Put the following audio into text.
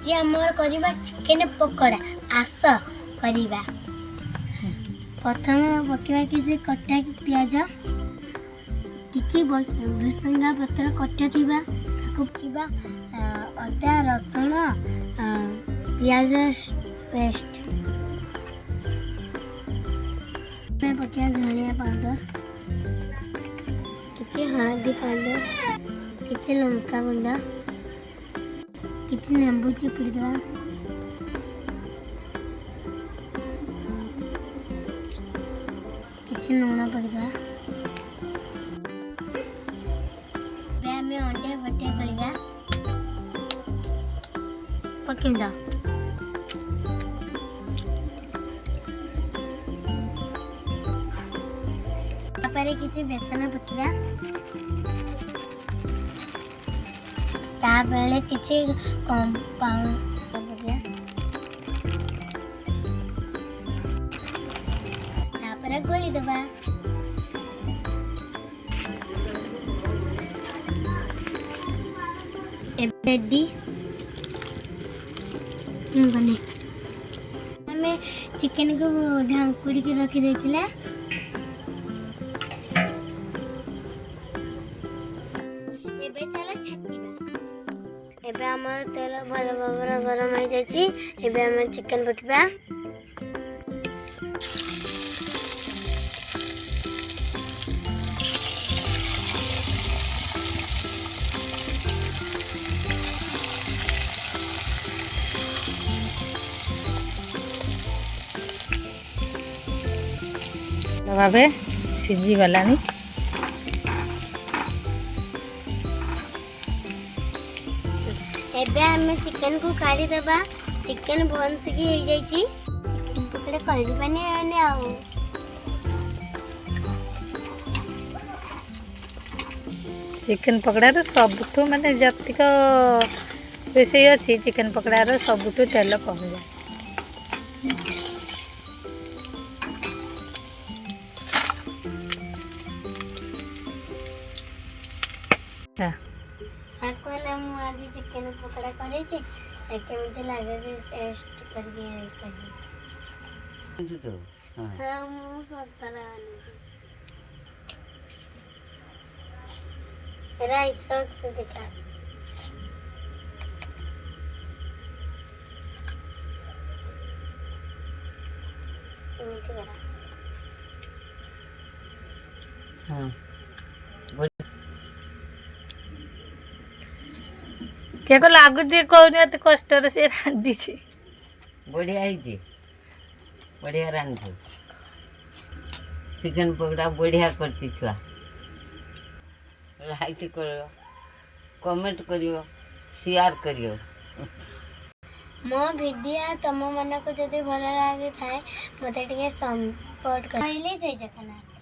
आज आमर करबा चिकेन पकोड़ा आस करबा। प्रथम पकेबा कि कटा पियाज किछि भृसंगा पत्र कटा थिबा ताको पकेबा अदा रसुण पियाज पेस्ट में पकेबा धनिया पाउडर किछि हळदी पाउडर किछि लंका गुंड किछि नींबू चिपुड़ी देवा किछि लूण पकेबा में अंडे बटे गलिया पकेंदा तापरे किछि बेसन पकेबा ता बेले किछि कंपाउंड पकेबा तापरे गोली देबा रेडी बने हमें चिकन को ढांकुड़ी के रखी देथिले एबे चला छातीबा एबे हमर तेल भल भाबरा गरम हो जाची एबे हम चिकन पकबा भावे सीझी गलानी एबे हमें चिकन को काढ़ी देबा चिकन भन से की हो जाई छी चिकन पकड़े कर बने आने आओ चिकन पकड़ार सबुठू माने जतिक रोषेई अच्छी चिकन पकड़ार सबुठू तेल कम जाए हम आज चिकन पकोड़ा करे छे केमिति लागे टेस्ट करके कही तो हां मु सतरा राइस सॉस से दिखा केमिति करा हां क्या को लागुची कौन एत कष्ट से रांधी बढ़िया है बढ़िया रांधु चिकन पकोड़ा बढ़िया करती छुआ लाइक करियो कमेंट करियो शेयर करियो मो वीडियो तुम मन को जदि भल लगे थाए मते टिके सपोर्ट कर जय जगन्नाथ।